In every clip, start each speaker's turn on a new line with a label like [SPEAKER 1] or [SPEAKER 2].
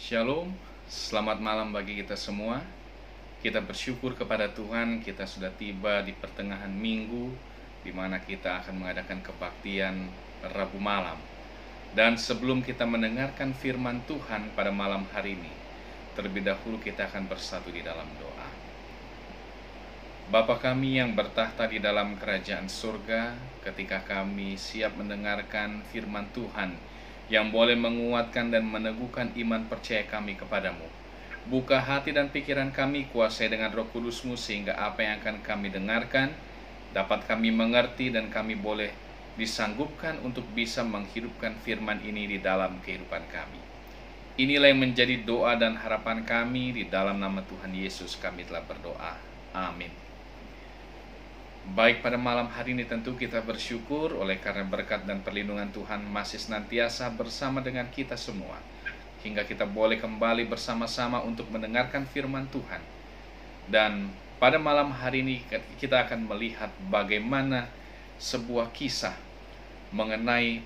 [SPEAKER 1] Shalom, selamat malam bagi kita semua. Kita bersyukur kepada Tuhan, kita sudah tiba di pertengahan minggu, di mana kita akan mengadakan kebaktian Rabu malam. Dan sebelum kita mendengarkan firman Tuhan pada malam hari ini, terlebih dahulu kita akan bersatu di dalam doa. Bapa kami yang bertahta di dalam kerajaan surga, ketika kami siap mendengarkan firman Tuhan, yang boleh menguatkan dan meneguhkan iman percaya kami kepadamu. Buka hati dan pikiran kami, kuasai dengan Roh Kudus-Mu, sehingga apa yang akan kami dengarkan dapat kami mengerti dan kami boleh disanggupkan untuk bisa menghidupkan firman ini di dalam kehidupan kami. Inilah yang menjadi doa dan harapan kami, di dalam nama Tuhan Yesus kami telah berdoa. Amin. Baik, pada malam hari ini tentu kita bersyukur oleh karena berkat dan perlindungan Tuhan masih senantiasa bersama dengan kita semua, hingga kita boleh kembali bersama-sama untuk mendengarkan firman Tuhan. Dan pada malam hari ini kita akan melihat bagaimana sebuah kisah mengenai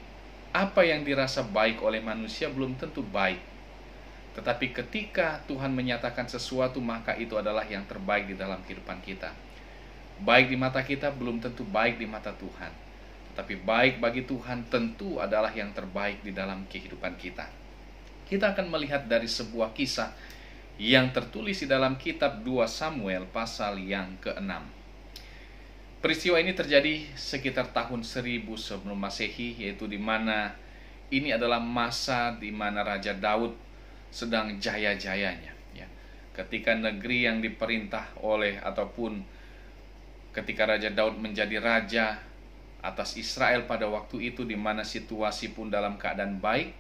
[SPEAKER 1] apa yang dirasa baik oleh manusia belum tentu baik. Tetapi ketika Tuhan menyatakan sesuatu, maka itu adalah yang terbaik di dalam kehidupan kita. Baik di mata kita belum tentu baik di mata Tuhan, tetapi baik bagi Tuhan tentu adalah yang terbaik di dalam kehidupan kita. Kita akan melihat dari sebuah kisah yang tertulis di dalam kitab 2 Samuel pasal yang ke-6. Peristiwa ini terjadi sekitar tahun 1000 sebelum Masehi, yaitu di mana ini adalah masa di mana Raja Daud sedang jaya-jayanya, ya. Ketika negeri yang diperintah oleh ataupun ketika Raja Daud menjadi raja atas Israel pada waktu itu, di mana situasi pun dalam keadaan baik,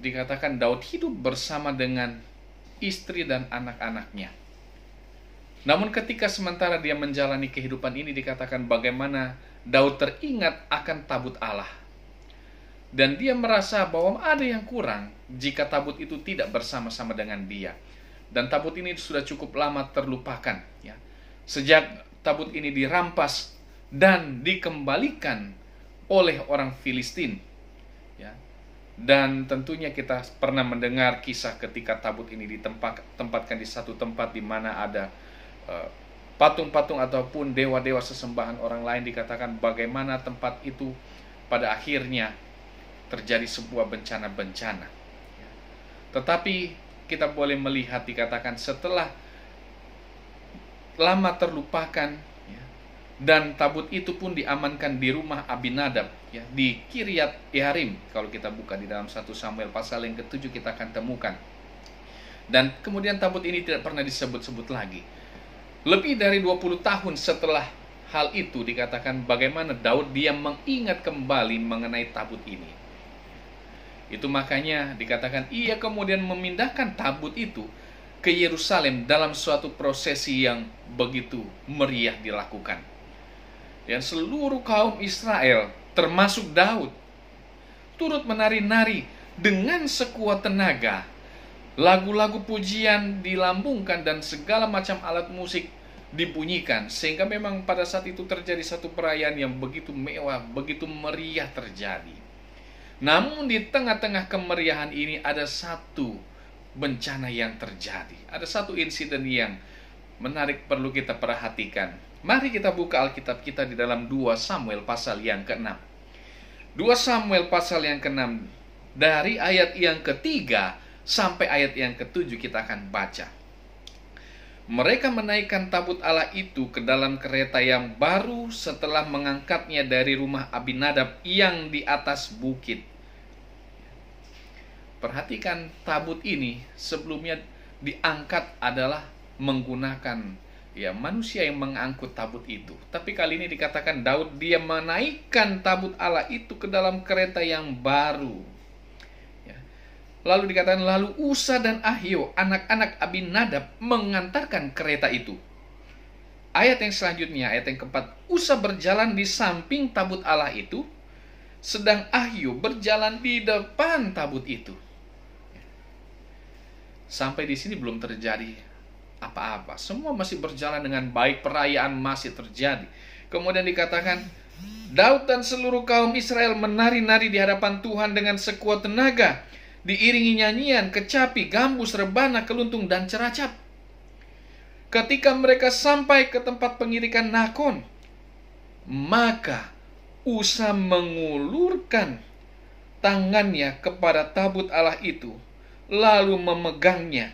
[SPEAKER 1] dikatakan Daud hidup bersama dengan istri dan anak-anaknya. Namun ketika sementara dia menjalani kehidupan ini, dikatakan bagaimana Daud teringat akan tabut Allah. Dan dia merasa bahwa ada yang kurang jika tabut itu tidak bersama-sama dengan dia. Dan tabut ini sudah cukup lama terlupakan, ya. Sejak tabut ini dirampas dan dikembalikan oleh orang Filistin, ya. Dan tentunya kita pernah mendengar kisah ketika tabut ini ditempatkan di satu tempat di mana ada patung-patung ataupun dewa-dewa sesembahan orang lain. Dikatakan bagaimana tempat itu pada akhirnya terjadi sebuah bencana-bencana, ya. Tetapi kita boleh melihat, dikatakan setelah lama terlupakan, ya, dan tabut itu pun diamankan di rumah Abinadab, ya, di Kiryat Yearim. Kalau kita buka di dalam 1 Samuel pasal yang ke-7 kita akan temukan. Dan kemudian tabut ini tidak pernah disebut-sebut lagi. Lebih dari 20 tahun setelah hal itu, dikatakan bagaimana Daud dia mengingat kembali mengenai tabut ini. Itu makanya dikatakan ia kemudian memindahkan tabut itu ke Yerusalem dalam suatu prosesi yang begitu meriah dilakukan. Dan seluruh kaum Israel, termasuk Daud, turut menari-nari dengan sekuat tenaga. Lagu-lagu pujian dilambungkan dan segala macam alat musik dibunyikan. Sehingga memang pada saat itu terjadi satu perayaan yang begitu mewah, begitu meriah terjadi. Namun di tengah-tengah kemeriahan ini ada satu bencana yang terjadi. Ada satu insiden yang menarik perlu kita perhatikan. Mari kita buka Alkitab kita di dalam 2 Samuel pasal yang ke-6. 2 Samuel pasal yang ke-6 dari ayat yang ke-3 sampai ayat yang ke-7 kita akan baca. Mereka menaikkan tabut Allah itu ke dalam kereta yang baru setelah mengangkatnya dari rumah Abinadab yang di atas bukit. Perhatikan, tabut ini sebelumnya diangkat adalah menggunakan, ya, manusia yang mengangkut tabut itu. Tapi kali ini dikatakan Daud dia menaikkan tabut Allah itu ke dalam kereta yang baru, ya. Lalu dikatakan lalu Usa dan Ahio anak-anak Abinadab mengantarkan kereta itu. Ayat yang selanjutnya, ayat yang keempat, Usa berjalan di samping tabut Allah itu, sedang Ahio berjalan di depan tabut itu. Sampai di sini belum terjadi apa-apa. Semua masih berjalan dengan baik, perayaan masih terjadi. Kemudian dikatakan Daud dan seluruh kaum Israel menari-nari di hadapan Tuhan dengan sekuat tenaga diiringi nyanyian, kecapi, gambus, rebana, keluntung, dan ceracap. Ketika mereka sampai ke tempat pengirikan Nakon, maka Usa mengulurkan tangannya kepada tabut Allah itu, lalu memegangnya,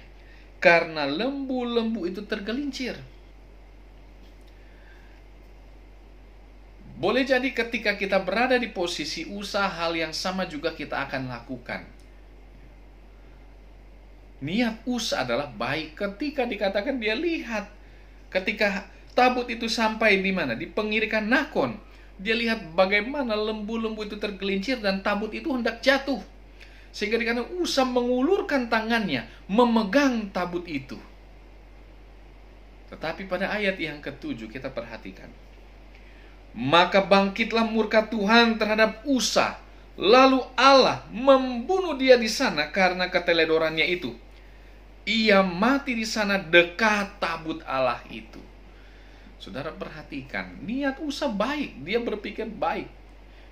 [SPEAKER 1] karena lembu-lembu itu tergelincir. Boleh jadi ketika kita berada di posisi Usa, hal yang sama juga kita akan lakukan. Niat Usa adalah baik ketika dikatakan dia lihat. Ketika tabut itu sampai di mana? Di pengirikan Nakon. Dia lihat bagaimana lembu-lembu itu tergelincir dan tabut itu hendak jatuh. Sehingga dikatakan Usa mengulurkan tangannya, memegang tabut itu. Tetapi pada ayat yang ke-7 kita perhatikan. Maka bangkitlah murka Tuhan terhadap Usa. Lalu Allah membunuh dia di sana karena keteledorannya itu. Ia mati di sana dekat tabut Allah itu. Saudara perhatikan, niat Usa baik, dia berpikir baik.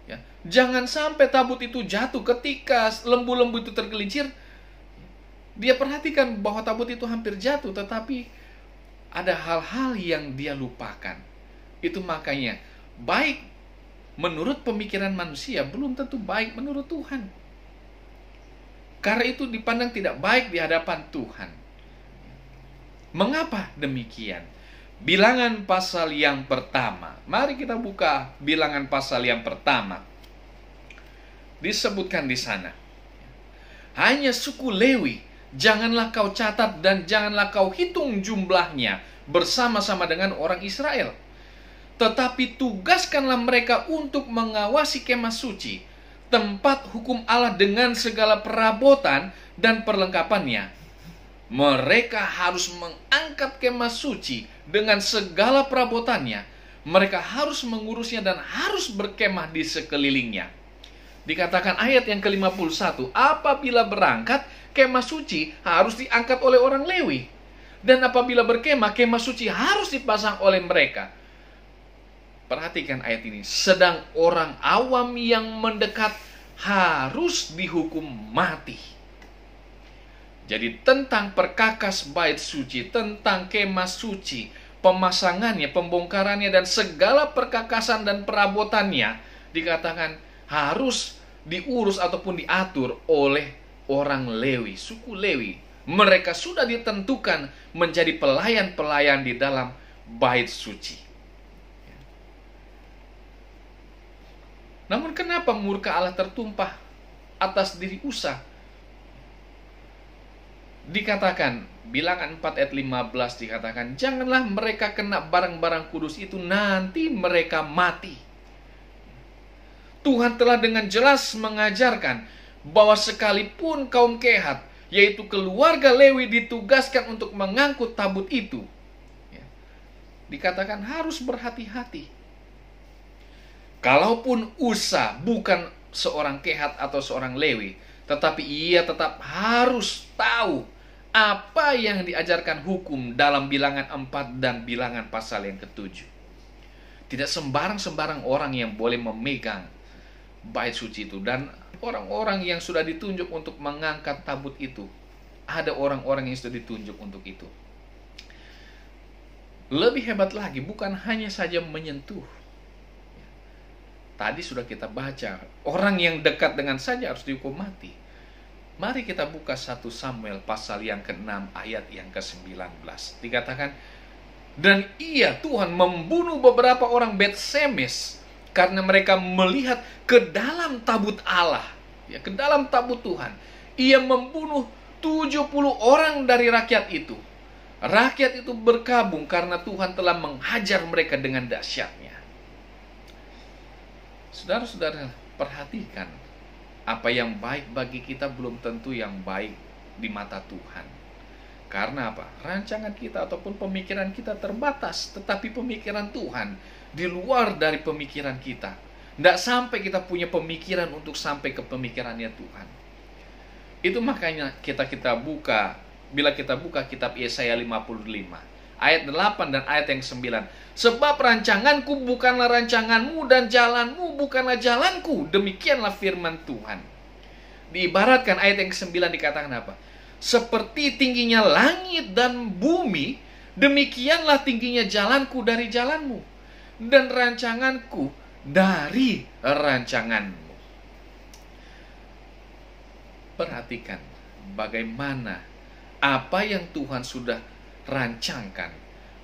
[SPEAKER 1] Ya, jangan sampai tabut itu jatuh ketika lembu-lembu itu tergelincir. Dia perhatikan bahwa tabut itu hampir jatuh, tetapi ada hal-hal yang dia lupakan. Itu makanya baik menurut pemikiran manusia belum tentu baik menurut Tuhan. Karena itu dipandang tidak baik di hadapan Tuhan. Mengapa demikian? Bilangan pasal yang pertama. Mari kita buka Bilangan pasal yang pertama. Disebutkan di sana. Hanya suku Lewi, janganlah kau catat dan janganlah kau hitung jumlahnya bersama-sama dengan orang Israel. Tetapi tugaskanlah mereka untuk mengawasi kemah suci, tempat hukum Allah dengan segala perabotan dan perlengkapannya. Mereka harus mengangkat kemah suci dengan segala perabotannya. Mereka harus mengurusnya dan harus berkemah di sekelilingnya. Dikatakan ayat yang ke-51, apabila berangkat, kemah suci harus diangkat oleh orang Lewi. Dan apabila berkemah, kemah suci harus dipasang oleh mereka. Perhatikan ayat ini. Sedang orang awam yang mendekat harus dihukum mati. Jadi tentang perkakas bait suci, tentang kemah suci, pemasangannya, pembongkarannya, dan segala perkakasan dan perabotannya, dikatakan harus diurus ataupun diatur oleh orang Lewi, suku Lewi. Mereka sudah ditentukan menjadi pelayan-pelayan di dalam bait suci. Namun kenapa murka Allah tertumpah atas diri Usa? Dikatakan, Bilangan 4 ayat 15 dikatakan, janganlah mereka kena barang-barang kudus itu, nanti mereka mati. Tuhan telah dengan jelas mengajarkan bahwa sekalipun kaum Kehat, yaitu keluarga Lewi, ditugaskan untuk mengangkut tabut itu, dikatakan harus berhati-hati. Kalaupun Usa bukan seorang Kehat atau seorang Lewi, tetapi ia tetap harus tahu apa yang diajarkan hukum dalam Bilangan 4 dan Bilangan pasal yang ke-7. Tidak sembarang-sembarang orang yang boleh memegang bait suci itu. Dan orang-orang yang sudah ditunjuk untuk mengangkat tabut itu, ada orang-orang yang sudah ditunjuk untuk itu. Lebih hebat lagi, bukan hanya saja menyentuh. Tadi sudah kita baca, orang yang dekat dengan saja harus dihukum mati. Mari kita buka 1 Samuel pasal yang ke-6 ayat yang ke-19. Dikatakan, dan ia Tuhan membunuh beberapa orang Bet-Semes karena mereka melihat ke dalam tabut Allah, ya, ke dalam tabut Tuhan. Ia membunuh 70 orang dari rakyat itu. Rakyat itu berkabung karena Tuhan telah menghajar mereka dengan dahsyatnya. Saudara-saudara, perhatikan, apa yang baik bagi kita belum tentu yang baik di mata Tuhan. Karena apa? Rancangan kita ataupun pemikiran kita terbatas, tetapi pemikiran Tuhan di luar dari pemikiran kita. Tidak sampai kita punya pemikiran untuk sampai ke pemikirannya Tuhan. Itu makanya kita buka, bila kita buka kitab Yesaya 55, ayat 8 dan ayat yang 9. Sebab rancanganku bukanlah rancanganmu dan jalanmu bukanlah jalanku. Demikianlah firman Tuhan. Diibaratkan ayat yang ke-9 dikatakan apa? Seperti tingginya langit dan bumi, demikianlah tingginya jalanku dari jalanmu, dan rancanganku dari rancanganmu. Perhatikan bagaimana apa yang Tuhan sudah rancangkan,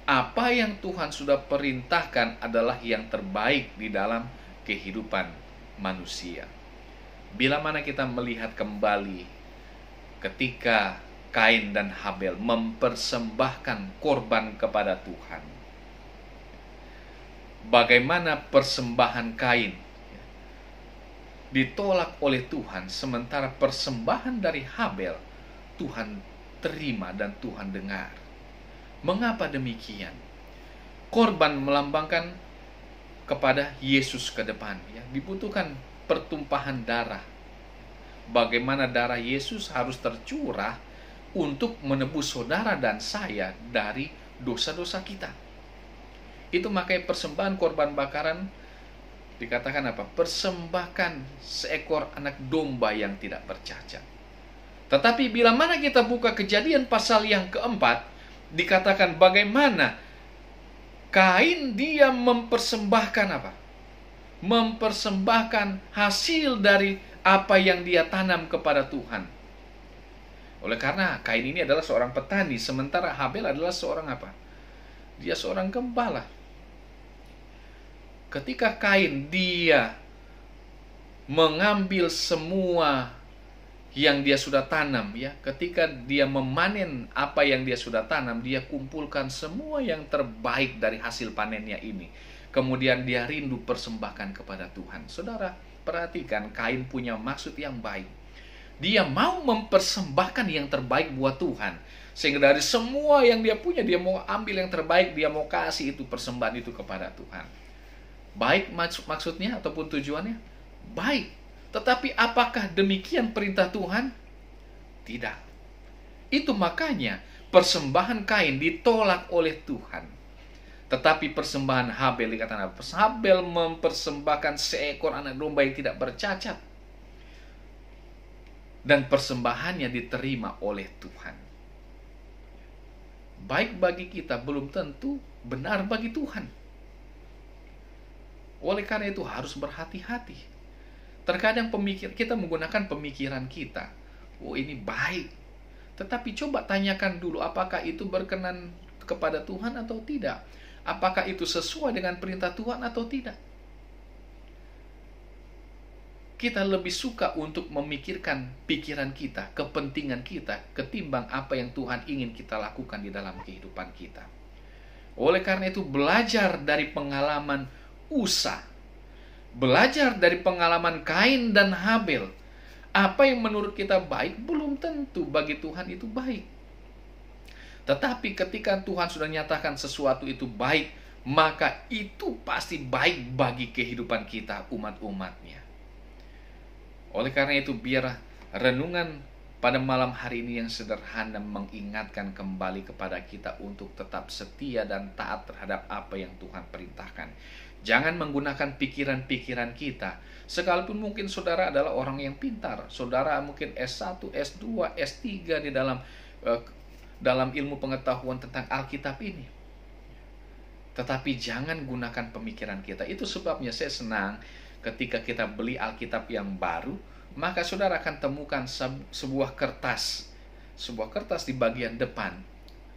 [SPEAKER 1] apa yang Tuhan sudah perintahkan adalah yang terbaik di dalam kehidupan manusia. Bila mana kita melihat kembali ketika Kain dan Habel mempersembahkan korban kepada Tuhan, bagaimana persembahan Kain ditolak oleh Tuhan, sementara persembahan dari Habel Tuhan terima dan Tuhan dengar. Mengapa demikian? Korban melambangkan kepada Yesus ke depan, ya. Dibutuhkan pertumpahan darah. Bagaimana darah Yesus harus tercurah untuk menebus saudara dan saya dari dosa-dosa kita. Itu makanya persembahan korban bakaran dikatakan apa? Persembahkan seekor anak domba yang tidak bercacat. Tetapi bila mana kita buka Kejadian pasal yang keempat, dikatakan bagaimana Kain dia mempersembahkan apa? Mempersembahkan hasil dari apa yang dia tanam kepada Tuhan. Oleh karena Kain ini adalah seorang petani, sementara Habel adalah seorang apa? Dia seorang gembala. Ketika Kain dia mengambil semua yang dia sudah tanam, ya, ketika dia memanen apa yang dia sudah tanam, dia kumpulkan semua yang terbaik dari hasil panennya ini. Kemudian dia rindu persembahkan kepada Tuhan. Saudara, perhatikan, Kain punya maksud yang baik. Dia mau mempersembahkan yang terbaik buat Tuhan. Sehingga dari semua yang dia punya, dia mau ambil yang terbaik, dia mau kasih itu persembahan itu kepada Tuhan. Baik maksudnya ataupun tujuannya? Baik. Tetapi apakah demikian perintah Tuhan? Tidak. Itu makanya persembahan Kain ditolak oleh Tuhan. Tetapi persembahan Habel dikatakan apa? Habel mempersembahkan seekor anak domba yang tidak bercacat. Dan persembahannya diterima oleh Tuhan. Baik bagi kita belum tentu benar bagi Tuhan. Oleh karena itu harus berhati-hati. Terkadang kita menggunakan pemikiran kita. Oh, ini baik. Tetapi coba tanyakan dulu, apakah itu berkenan kepada Tuhan atau tidak? Apakah itu sesuai dengan perintah Tuhan atau tidak? Kita lebih suka untuk memikirkan pikiran kita, kepentingan kita, ketimbang apa yang Tuhan ingin kita lakukan di dalam kehidupan kita. Oleh karena itu, belajar dari pengalaman Usa, belajar dari pengalaman Kain dan Habel. Apa yang menurut kita baik, belum tentu bagi Tuhan itu baik. Tetapi ketika Tuhan sudah nyatakan sesuatu itu baik, maka itu pasti baik bagi kehidupan kita, umat-umatnya. Oleh karena itu, biar renungan pada malam hari ini yang sederhana mengingatkan kembali kepada kita untuk tetap setia dan taat terhadap apa yang Tuhan perintahkan. Jangan menggunakan pikiran-pikiran kita. Sekalipun mungkin saudara adalah orang yang pintar, saudara mungkin S1, S2, S3 di dalam ilmu pengetahuan tentang Alkitab ini. Tetapi jangan gunakan pemikiran kita. Itu sebabnya saya senang ketika kita beli Alkitab yang baru, maka saudara akan temukan sebuah kertas di bagian depan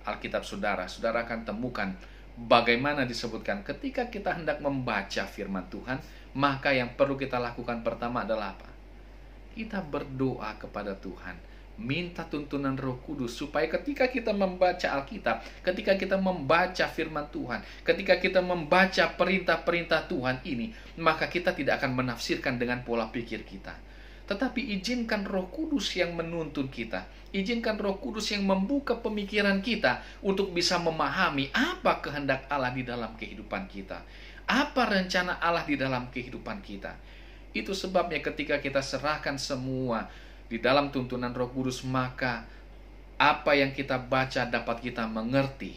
[SPEAKER 1] Alkitab saudara. Saudara akan temukan bagaimana disebutkan ketika kita hendak membaca firman Tuhan, maka yang perlu kita lakukan pertama adalah apa? Kita berdoa kepada Tuhan, minta tuntunan Roh Kudus supaya ketika kita membaca Alkitab, ketika kita membaca firman Tuhan, ketika kita membaca perintah-perintah Tuhan ini, maka kita tidak akan menafsirkan dengan pola pikir kita. Tetapi izinkan Roh Kudus yang menuntun kita. Izinkan Roh Kudus yang membuka pemikiran kita untuk bisa memahami apa kehendak Allah di dalam kehidupan kita. Apa rencana Allah di dalam kehidupan kita. Itu sebabnya ketika kita serahkan semua di dalam tuntunan Roh Kudus, maka apa yang kita baca dapat kita mengerti.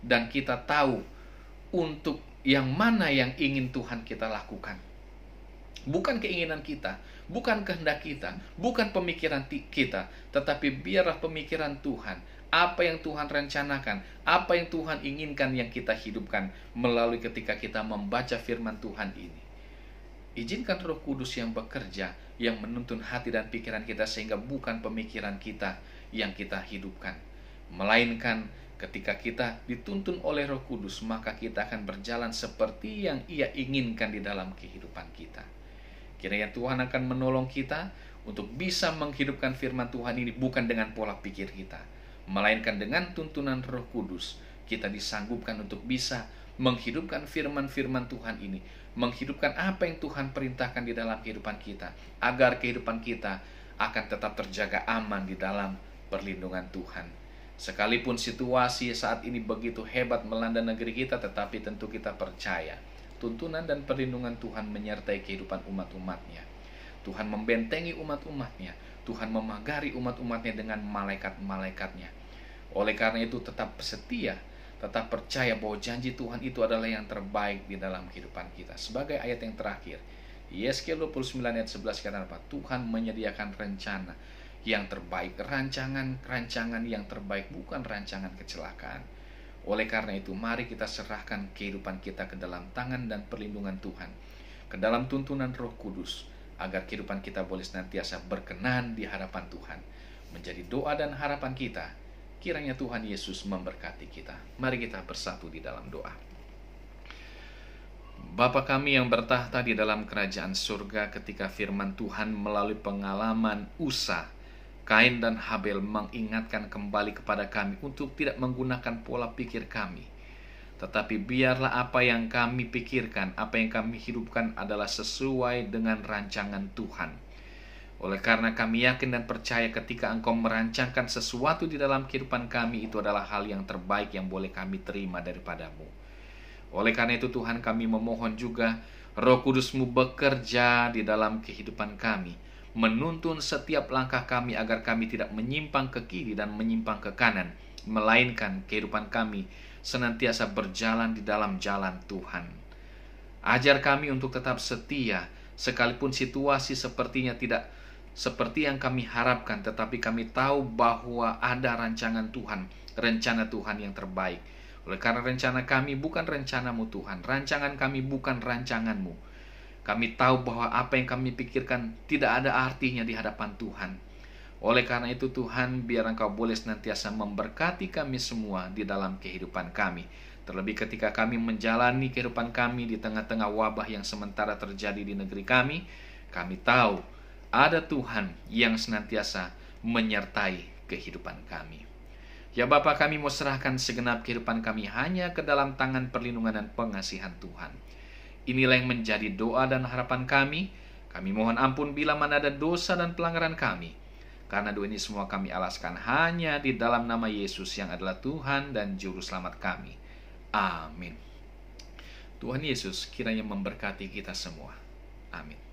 [SPEAKER 1] Dan kita tahu untuk yang mana yang ingin Tuhan kita lakukan. Bukan keinginan kita, bukan kehendak kita, bukan pemikiran kita, tetapi biarlah pemikiran Tuhan, apa yang Tuhan rencanakan, apa yang Tuhan inginkan yang kita hidupkan melalui ketika kita membaca firman Tuhan ini. Izinkan Roh Kudus yang bekerja, yang menuntun hati dan pikiran kita, sehingga bukan pemikiran kita yang kita hidupkan, melainkan ketika kita dituntun oleh Roh Kudus, maka kita akan berjalan seperti yang Ia inginkan di dalam kehidupan kita. Kiranya Tuhan akan menolong kita untuk bisa menghidupkan firman Tuhan ini bukan dengan pola pikir kita, melainkan dengan tuntunan Roh Kudus. Kita disanggupkan untuk bisa menghidupkan firman-firman Tuhan ini, menghidupkan apa yang Tuhan perintahkan di dalam kehidupan kita, agar kehidupan kita akan tetap terjaga aman di dalam perlindungan Tuhan. Sekalipun situasi saat ini begitu hebat melanda negeri kita, tetapi tentu kita percaya tuntunan dan perlindungan Tuhan menyertai kehidupan umat-umatnya. Tuhan membentengi umat-umatnya. Tuhan memagari umat-umatnya dengan malaikat-malaikatnya. Oleh karena itu tetap setia, tetap percaya bahwa janji Tuhan itu adalah yang terbaik di dalam kehidupan kita. Sebagai ayat yang terakhir, Yeskiel 29 ayat 11 kata apa? Tuhan menyediakan rencana yang terbaik, rancangan yang terbaik, bukan rancangan kecelakaan. Oleh karena itu, mari kita serahkan kehidupan kita ke dalam tangan dan perlindungan Tuhan, ke dalam tuntunan Roh Kudus, agar kehidupan kita boleh senantiasa berkenan di hadapan Tuhan. Menjadi doa dan harapan kita, kiranya Tuhan Yesus memberkati kita. Mari kita bersatu di dalam doa. Bapa kami yang bertahta di dalam kerajaan surga, ketika firman Tuhan melalui pengalaman Usa, Kain dan Habel mengingatkan kembali kepada kami untuk tidak menggunakan pola pikir kami, tetapi biarlah apa yang kami pikirkan, apa yang kami hidupkan adalah sesuai dengan rancangan Tuhan. Oleh karena kami yakin dan percaya ketika Engkau merancangkan sesuatu di dalam kehidupan kami, itu adalah hal yang terbaik yang boleh kami terima daripada-Mu. Oleh karena itu Tuhan, kami memohon juga Roh Kudus-Mu bekerja di dalam kehidupan kami, menuntun setiap langkah kami agar kami tidak menyimpang ke kiri dan menyimpang ke kanan, melainkan kehidupan kami senantiasa berjalan di dalam jalan Tuhan. Ajar kami untuk tetap setia, sekalipun situasi sepertinya tidak seperti yang kami harapkan, tetapi kami tahu bahwa ada rancangan Tuhan, rencana Tuhan yang terbaik. Oleh karena rencana kami bukan rencana-Mu Tuhan, rancangan kami bukan rancangan-Mu. Kami tahu bahwa apa yang kami pikirkan tidak ada artinya di hadapan Tuhan. Oleh karena itu Tuhan, biar Engkau boleh senantiasa memberkati kami semua di dalam kehidupan kami. Terlebih ketika kami menjalani kehidupan kami di tengah-tengah wabah yang sementara terjadi di negeri kami tahu ada Tuhan yang senantiasa menyertai kehidupan kami. Ya Bapa, kami mau serahkan segenap kehidupan kami hanya ke dalam tangan perlindungan dan pengasihan Tuhan. Inilah yang menjadi doa dan harapan kami. Kami mohon ampun bila mana ada dosa dan pelanggaran kami. Karena doa ini semua kami alaskan hanya di dalam nama Yesus yang adalah Tuhan dan Juru Selamat kami. Amin. Tuhan Yesus kiranya memberkati kita semua. Amin.